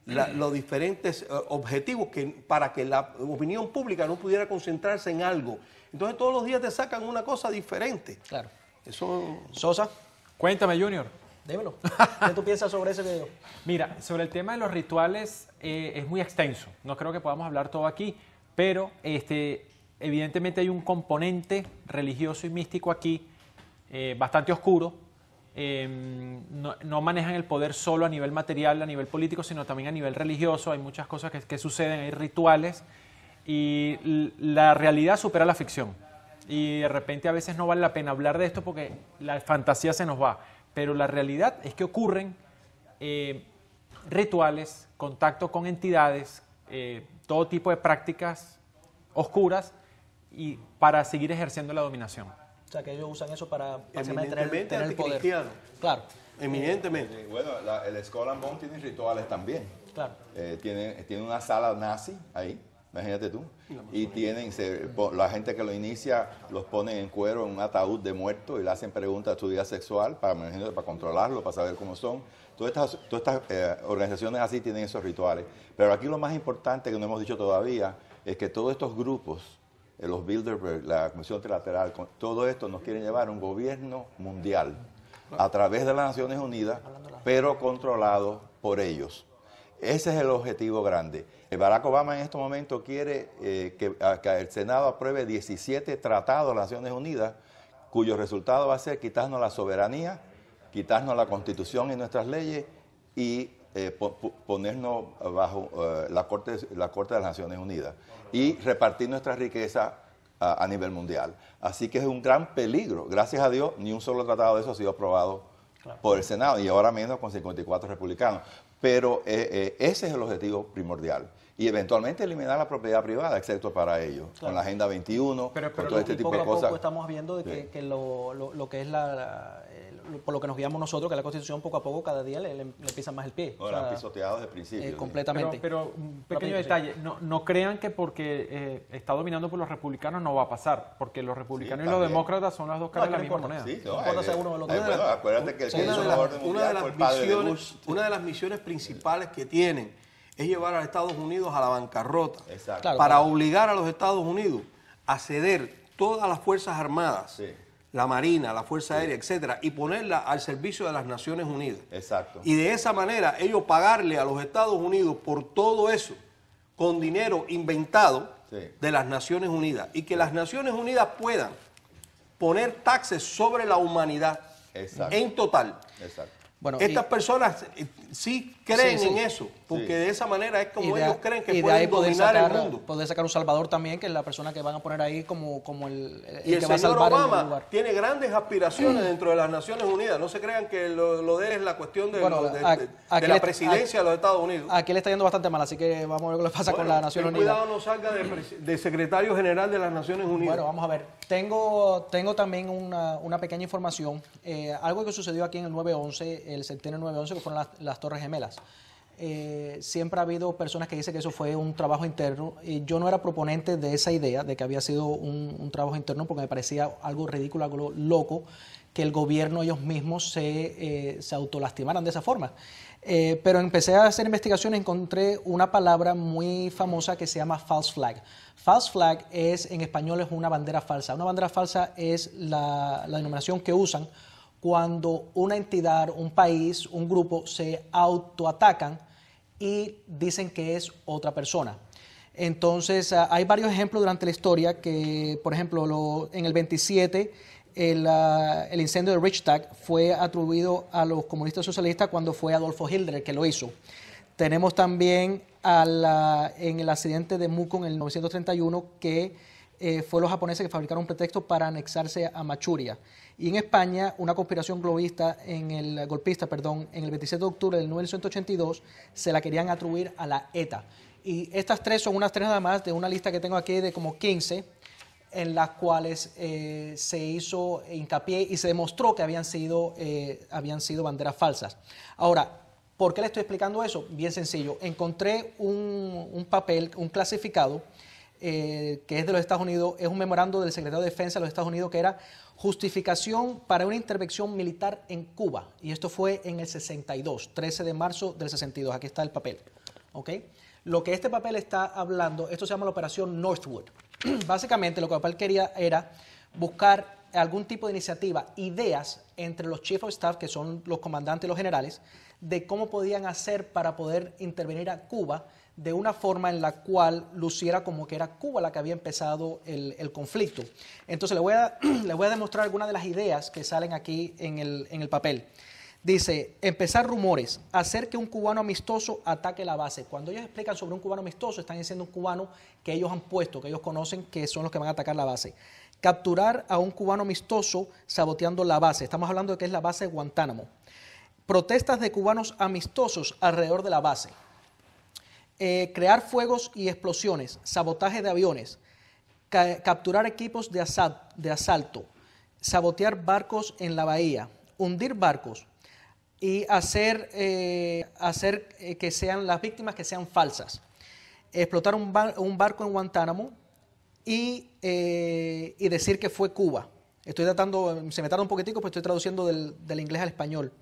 los diferentes objetivos para que la opinión pública no pudiera concentrarse en algo. Entonces todos los días te sacan una cosa diferente. Claro. Eso... Sosa. Cuéntame, Junior. Dímelo. ¿Qué tú piensas sobre ese video? Mira, sobre el tema de los rituales es muy extenso. No creo que podamos hablar todo aquí, pero evidentemente hay un componente religioso y místico aquí bastante oscuro. No manejan el poder solo a nivel material, a nivel político, sino también a nivel religioso. Hay muchas cosas que suceden, hay rituales, y la realidad supera la ficción. Y de repente a veces no vale la pena hablar de esto porque la fantasía se nos va. Pero la realidad es que ocurren rituales contacto con entidades, todo tipo de prácticas oscuras y para seguir ejerciendo la dominación. O sea, que ellos usan eso para Eminentemente tener el poder. anticristiano. Claro. Eminentemente. Y bueno, el Skull and Bones tiene rituales también. Claro. Tiene una sala nazi ahí, imagínate tú. Y la gente que lo inicia los ponen en cuero en un ataúd de muerto y le hacen preguntas de su vida sexual para controlarlo, para saber cómo son. Todas estas organizaciones así tienen esos rituales. Pero aquí lo más importante que no hemos dicho todavía es que todos estos grupos, los Bilderberg, la Comisión Trilateral, todo esto nos quieren llevar a un gobierno mundial a través de las Naciones Unidas, pero controlado por ellos. Ese es el objetivo grande. Barack Obama en este momento quiere que el Senado apruebe 17 tratados de las Naciones Unidas, cuyo resultado va a ser quitarnos la soberanía, quitarnos la Constitución y nuestras leyes y ponernos bajo la Corte de las Naciones Unidas y repartir nuestra riqueza a nivel mundial. Así que es un gran peligro. Gracias a Dios, ni un solo tratado de eso ha sido aprobado por el Senado, y ahora menos con 54 republicanos. Pero ese es el objetivo primordial. Y eventualmente eliminar la propiedad privada, excepto para ellos, con la Agenda 21, con todo este tipo de cosas. Poco a poco estamos viendo de que lo que es por lo que nos guiamos nosotros, que la Constitución poco a poco cada día le pisan más el pie. Ahora, pisoteado desde el principio. Completamente. Pero un pequeño detalle, no crean que porque está dominando por los republicanos no va a pasar, porque los republicanos y los demócratas son las dos caras de la misma moneda. Sí, acuérdate que una de las misiones principales que tienen es llevar a Estados Unidos a la bancarrota. Exacto. Para obligar a los Estados Unidos a ceder todas las Fuerzas Armadas, la Marina, la Fuerza Aérea, etcétera, y ponerla al servicio de las Naciones Unidas. Exacto. Y de esa manera ellos pagarle a los Estados Unidos por todo eso con dinero inventado de las Naciones Unidas, y que las Naciones Unidas puedan poner taxes sobre la humanidad en total. Exacto. Bueno, estas personas sí creen en eso, porque de esa manera es como ellos creen que pueden dominar el mundo. Poder sacar un Salvador también, que es la persona que van a poner ahí como el y el que va a señor salvar Obama el lugar. tiene grandes aspiraciones dentro de las Naciones Unidas. No se crean que lo de él es la cuestión de la presidencia de los Estados Unidos. Aquí le está yendo bastante mal, así que vamos a ver qué le pasa con las Naciones Unidas. Cuidado no salga de secretario general de las Naciones Unidas. Bueno, vamos a ver. Tengo también una pequeña información. Algo que sucedió aquí en el 9/11, el centenio 9/11, que fueron las Torres Gemelas. Siempre ha habido personas que dicen que eso fue un trabajo interno. Yo no era proponente de esa idea, de que había sido un trabajo interno, porque me parecía algo ridículo, algo loco, que el gobierno, ellos mismos, se autolastimaran de esa forma. Pero empecé a hacer investigaciones y encontré una palabra muy famosa que se llama false flag. False flag en español es una bandera falsa. Una bandera falsa es la denominación que usan cuando una entidad, un país, un grupo se autoatacan y dicen que es otra persona. Entonces, hay varios ejemplos durante la historia que, por ejemplo, en el 27, el incendio de Reichstag fue atribuido a los comunistas socialistas cuando fue Adolfo Hitler que lo hizo. Tenemos también en el accidente de Mukon en el 1931 que fue los japoneses que fabricaron un pretexto para anexarse a Manchuria. Y en España, una conspiración golpista en el 27 de octubre del 1982, se la querían atribuir a la ETA. Y estas tres son unas tres nada más de una lista que tengo aquí de como 15, en las cuales se hizo hincapié y se demostró que habían sido banderas falsas. Ahora, ¿por qué le estoy explicando eso? Bien sencillo. Encontré un papel, un clasificado, que es de los Estados Unidos, es un memorando del secretario de Defensa de los Estados Unidos que era justificación para una intervención militar en Cuba. Y esto fue en el 62, 13 de marzo del 62. Aquí está el papel. ¿Okay? Lo que este papel está hablando, esto se llama la Operación Northwood. Básicamente lo que el papel quería era buscar algún tipo de iniciativa, ideas entre los Chief of Staff, que son los comandantes y los generales, de cómo podían hacer para poder intervenir a Cuba de una forma en la cual luciera como que era Cuba la que había empezado el conflicto. Entonces le voy a demostrar algunas de las ideas que salen aquí en el papel. Dice, empezar rumores, hacer que un cubano amistoso ataque la base. Cuando ellos explican sobre un cubano amistoso, están diciendo un cubano que ellos han puesto, que ellos conocen, que son los que van a atacar la base. Capturar a un cubano amistoso saboteando la base. Estamos hablando de que es la base de Guantánamo. Protestas de cubanos amistosos alrededor de la base. crear fuegos y explosiones, sabotaje de aviones, capturar equipos de asalto, sabotear barcos en la bahía, hundir barcos y hacer que sean las víctimas que sean falsas, explotar un barco en Guantánamo y decir que fue Cuba. Se me tarda un poquitico, pues estoy traduciendo del inglés al español.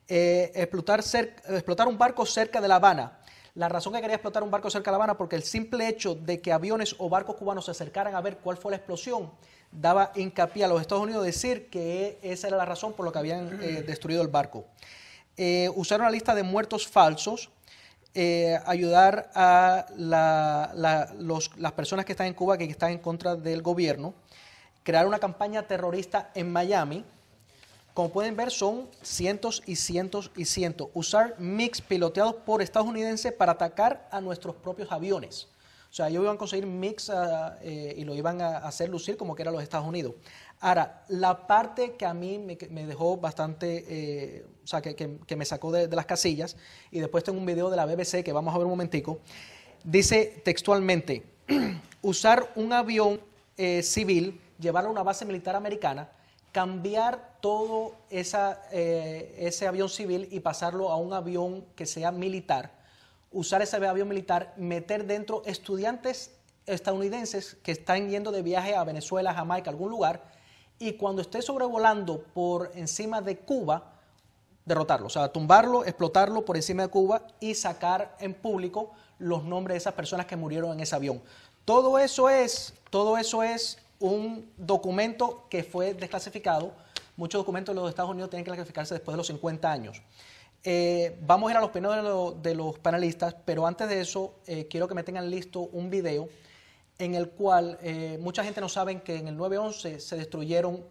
Explotar un barco cerca de La Habana. La razón que quería explotar un barco cerca de La Habana, porque el simple hecho de que aviones o barcos cubanos se acercaran a ver cuál fue la explosión, daba hincapié a los Estados Unidos decir que esa era la razón por la que habían destruido el barco. Usar una lista de muertos falsos, ayudar a las personas que están en Cuba, que están en contra del gobierno, crear una campaña terrorista en Miami. Como pueden ver, son cientos y cientos y cientos. Usar MiGs piloteados por estadounidenses para atacar a nuestros propios aviones. O sea, ellos iban a conseguir MiGs y lo iban a hacer lucir como que eran los Estados Unidos. Ahora, la parte que a mí me dejó bastante, o sea, que me sacó de las casillas, y después tengo un video de la BBC que vamos a ver un momentico, dice textualmente, usar un avión civil, llevarlo a una base militar americana, cambiar todo ese avión civil y pasarlo a un avión que sea militar, usar ese avión militar, meter dentro estudiantes estadounidenses que están yendo de viaje a Venezuela, Jamaica, algún lugar, y cuando esté sobrevolando por encima de Cuba, derrotarlo, o sea, tumbarlo, explotarlo por encima de Cuba y sacar en público los nombres de esas personas que murieron en ese avión. Todo eso es un documento que fue desclasificado. Muchos documentos de los Estados Unidos tienen que clasificarse después de los 50 años. Vamos a ir a los opiniones de los panelistas, pero antes de eso quiero que me tengan listo un video en el cual mucha gente no sabe que en el 9/11 se destruyeron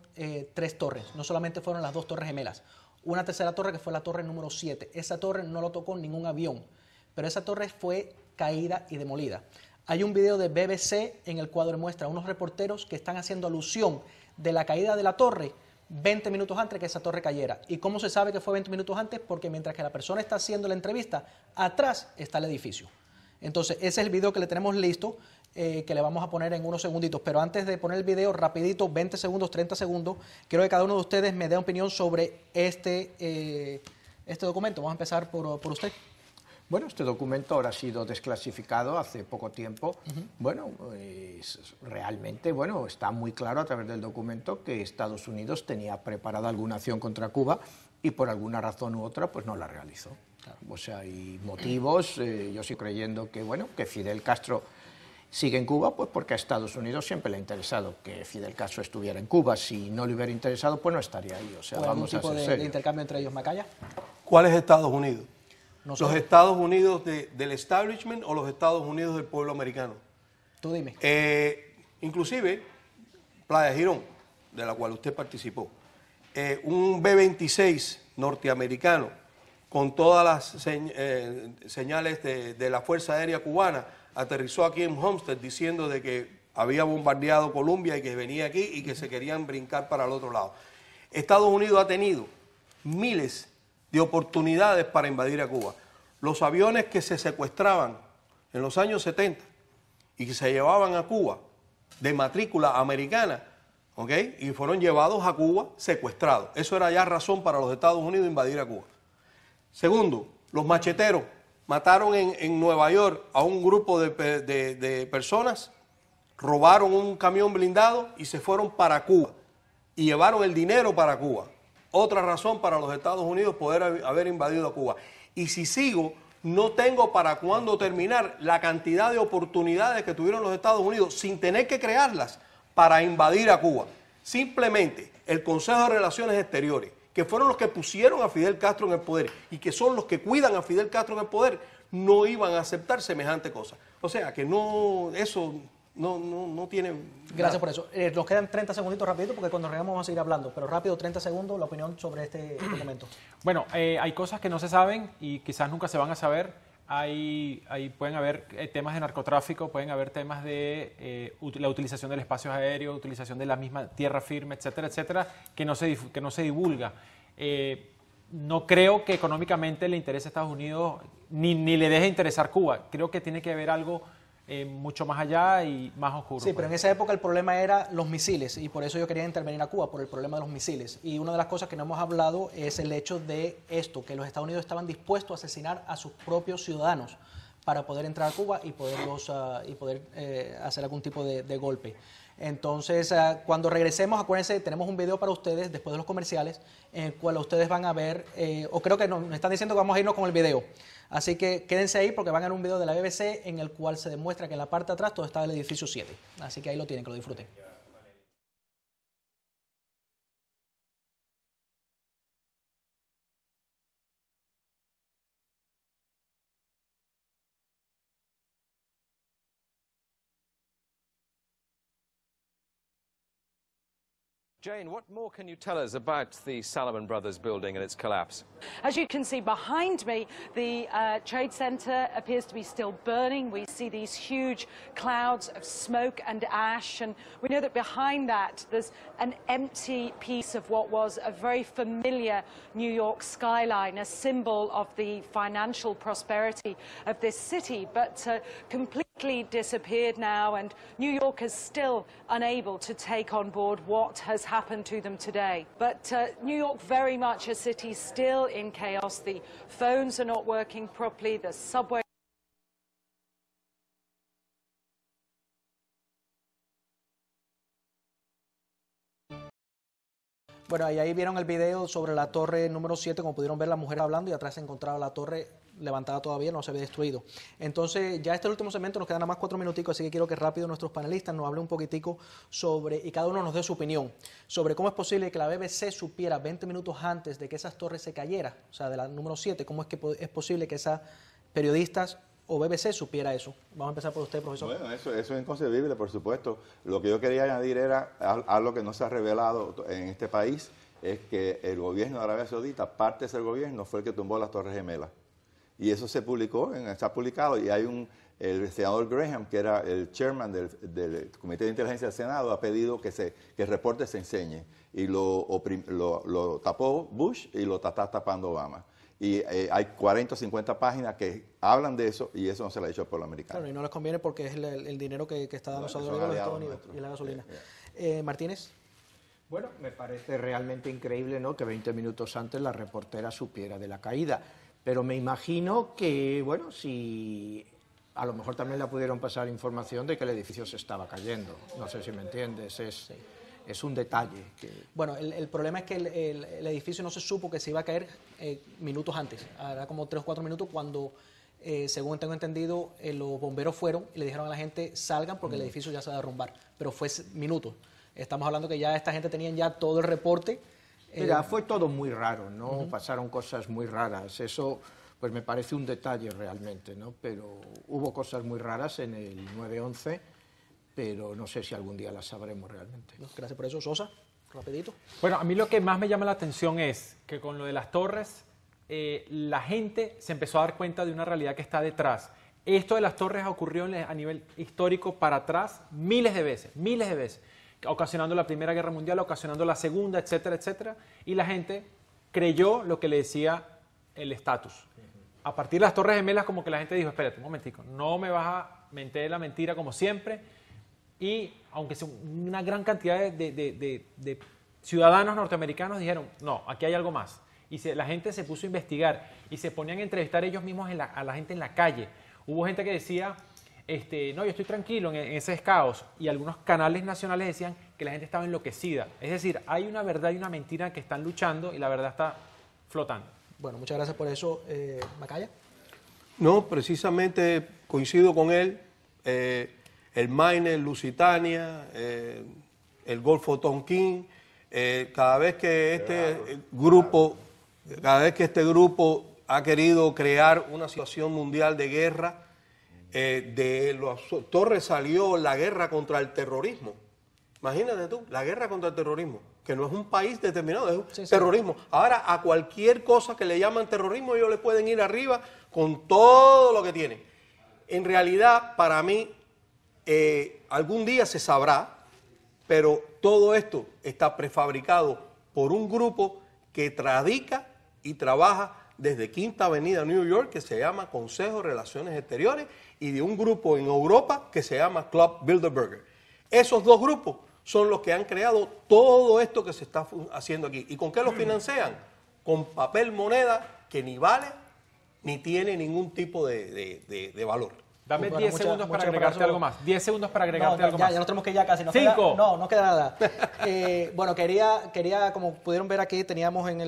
3 torres. No solamente fueron las 2 torres gemelas. Una tercera torre que fue la torre número 7. Esa torre no lo tocó ningún avión, pero esa torre fue caída y demolida. Hay un video de BBC en el cual muestra a unos reporteros que están haciendo alusión de la caída de la torre 20 minutos antes de que esa torre cayera. ¿Y cómo se sabe que fue 20 minutos antes? Porque mientras que la persona está haciendo la entrevista, atrás está el edificio. Entonces, ese es el video que le tenemos listo, que le vamos a poner en unos segunditos. Pero antes de poner el video, rapidito, 20 segundos, 30 segundos, quiero que cada uno de ustedes me dé opinión sobre este documento. Vamos a empezar por usted. Bueno, este documento ahora ha sido desclasificado hace poco tiempo. Bueno, realmente, bueno, está muy claro a través del documento que Estados Unidos tenía preparada alguna acción contra Cuba y por alguna razón u otra, pues no la realizó. Claro. O sea, hay motivos. Yo sigo creyendo que, bueno, que Fidel Castro sigue en Cuba, pues porque a Estados Unidos siempre le ha interesado que Fidel Castro estuviera en Cuba. Si no le hubiera interesado, pues no estaría ahí. O sea, vamos a ser serios. ¿Algún tipo de intercambio entre ellos, Macaya? ¿Cuál es Estados Unidos? No sé. ¿Los Estados Unidos del establishment o los Estados Unidos del pueblo americano? Tú dime. Inclusive, Playa Girón, de la cual usted participó, un B-26 norteamericano con todas las señales de la Fuerza Aérea Cubana, aterrizó aquí en Homestead diciendo de que había bombardeado Colombia y que venía aquí y que se querían brincar para el otro lado. Estados Unidos ha tenido miles de oportunidades para invadir a Cuba. Los aviones que se secuestraban en los años 70 y que se llevaban a Cuba de matrícula americana, ¿ok? Y fueron llevados a Cuba secuestrados. Eso era ya razón para los Estados Unidos invadir a Cuba. Segundo, los macheteros mataron en Nueva York a un grupo de personas, robaron un camión blindado y se fueron para Cuba y llevaron el dinero para Cuba. Otra razón para los Estados Unidos poder haber invadido a Cuba. Y si sigo, no tengo para cuándo terminar la cantidad de oportunidades que tuvieron los Estados Unidos sin tener que crearlas para invadir a Cuba. Simplemente el Consejo de Relaciones Exteriores, que fueron los que pusieron a Fidel Castro en el poder y que son los que cuidan a Fidel Castro en el poder, no iban a aceptar semejante cosa. O sea que no, eso no tiene... Gracias por eso. Nos quedan 30 segunditos rapidito porque cuando regresemos vamos a seguir hablando, pero rápido, 30 segundos, la opinión sobre este documento. Bueno, hay cosas que no se saben y quizás nunca se van a saber. Pueden haber temas de narcotráfico, pueden haber temas de la utilización del espacio aéreo, utilización de la misma tierra firme, etcétera, etcétera, que no se divulga. no creo que económicamente le interese a Estados Unidos ni le deje interesar Cuba. Creo que tiene que haber algo mucho más allá y más oscuro. Sí, pero en esa época el problema era los misiles y por eso yo quería intervenir a Cuba, por el problema de los misiles. Y una de las cosas que no hemos hablado es el hecho de esto, que los Estados Unidos estaban dispuestos a asesinar a sus propios ciudadanos para poder entrar a Cuba y poder hacer algún tipo de golpe. Entonces, cuando regresemos, acuérdense, tenemos un video para ustedes después de los comerciales, en el cual ustedes van a ver, o creo que nos están diciendo que vamos a irnos con el video. Así que quédense ahí porque van a ver un video de la BBC en el cual se demuestra que en la parte de atrás todo está el edificio 7. Así que ahí lo tienen, que lo disfruten. Jane, what more can you tell us about the Salomon Brothers building and its collapse? As you can see behind me, the Trade Center appears to be still burning. We see these huge clouds of smoke and ash, and we know that behind that there's an empty piece of what was a very familiar New York skyline, a symbol of the financial prosperity of this city, but completely disappeared now, and New York is still unable to take on board what has happened to them today. But New York very much a city still in chaos. The phones are not working properly, the subway Bueno, y ahí vieron el video sobre la torre número 7, como pudieron ver la mujer hablando y atrás se encontraba la torre levantada todavía, no se había destruido. Entonces, ya este último segmento, nos quedan nada más 4 minuticos, así que quiero que rápido nuestros panelistas nos hablen un poquitico sobre, y cada uno nos dé su opinión, sobre cómo es posible que la BBC supiera 20 minutos antes de que esas torres se cayeran, o sea, de la número 7, cómo es que es posible que esas periodistas o BBC supiera eso. Vamos a empezar por usted, profesor. Bueno, eso es inconcebible, por supuesto. Lo que yo quería añadir era algo que no se ha revelado en este país, es que el gobierno de Arabia Saudita, parte de ese gobierno, fue el que tumbó las Torres Gemelas. Y eso se publicó, está publicado, y hay el senador Graham, que era el chairman del Comité de Inteligencia del Senado, ha pedido que el reporte se enseñe. Y lo tapó Bush y lo está tapando Obama. Y hay 40 o 50 páginas que hablan de eso y eso no se le ha dicho al pueblo americano. Claro, y no les conviene porque es el dinero que está dando Saudi Arabia a los Estados Unidos y la gasolina. Martínez. Bueno, me parece realmente increíble, ¿no?, que 20 minutos antes la reportera supiera de la caída. Pero me imagino que, bueno, si a lo mejor también le pudieron pasar información de que el edificio se estaba cayendo. No sé si me entiendes, es un detalle. Bueno, el problema es que el edificio no se supo que se iba a caer minutos antes. Era como 3 o 4 minutos cuando, según tengo entendido, los bomberos fueron y le dijeron a la gente salgan porque el edificio ya se va a derrumbar. Pero fue minutos. Estamos hablando que ya esta gente tenían ya todo el reporte. Mira, fue todo muy raro, ¿no? Pasaron cosas muy raras. Eso, pues me parece un detalle realmente, ¿no? Pero hubo cosas muy raras en el 9/11, pero no sé si algún día las sabremos realmente. Gracias por eso. Sosa, rapidito. Bueno, a mí lo que más me llama la atención es que con lo de las torres, la gente se empezó a dar cuenta de una realidad que está detrás. Esto de las torres ocurrió a nivel histórico para atrás miles de veces, ocasionando la Primera Guerra Mundial, ocasionando la Segunda, etcétera, etcétera, y la gente creyó lo que le decía el estatus. A partir de las Torres Gemelas, como que la gente dijo, espérate un momentico, no me vas a mentir la mentira como siempre, y aunque sea una gran cantidad de ciudadanos norteamericanos dijeron, no, aquí hay algo más, y la gente se puso a investigar, y se ponían a entrevistar ellos mismos a la gente en la calle. Hubo gente que decía, no, yo estoy tranquilo en ese caos, y algunos canales nacionales decían que la gente estaba enloquecida. Es decir, hay una verdad y una mentira que están luchando y la verdad está flotando. Bueno, muchas gracias por eso. Macaya. No, precisamente coincido con él. El Maine, Lusitania, el Golfo Tonkin, cada vez que este grupo ha querido crear una situación mundial de guerra, de las torres salió la guerra contra el terrorismo. Imagínate tú, la guerra contra el terrorismo, que no es un país determinado, es terrorismo. Ahora, a cualquier cosa que le llaman terrorismo, ellos le pueden ir arriba con todo lo que tienen. En realidad, para mí, algún día se sabrá, pero todo esto está prefabricado por un grupo que radica y trabaja desde Quinta Avenida, New York, que se llama Consejo de Relaciones Exteriores, y de un grupo en Europa que se llama Club Bilderberger. Esos dos grupos son los que han creado todo esto que se está haciendo aquí. ¿Y con qué lo financian? Con papel moneda que ni vale ni tiene ningún tipo de valor. Dame 10 segundos para agregarte algo más. 10 segundos para agregarte algo más. Ya nos tenemos que ir ya casi. 5. No queda nada. Bueno, quería, como pudieron ver aquí, teníamos en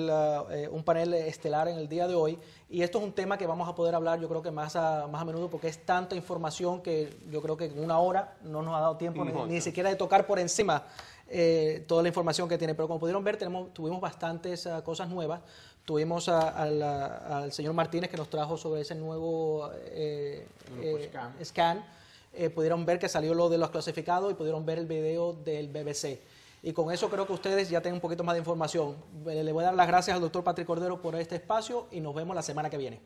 un panel estelar en el día de hoy, y esto es un tema que vamos a poder hablar, yo creo que más a menudo, porque es tanta información que yo creo que en una hora no nos ha dado tiempo ni siquiera de tocar por encima toda la información que tiene. Pero como pudieron ver, tuvimos bastantes cosas nuevas. Tuvimos al señor Martínez, que nos trajo sobre ese nuevo scan. Pudieron ver que salió lo de los clasificados y pudieron ver el video del BBC. Y con eso creo que ustedes ya tienen un poquito más de información. Le voy a dar las gracias al doctor Patrick Cordero por este espacio y nos vemos la semana que viene.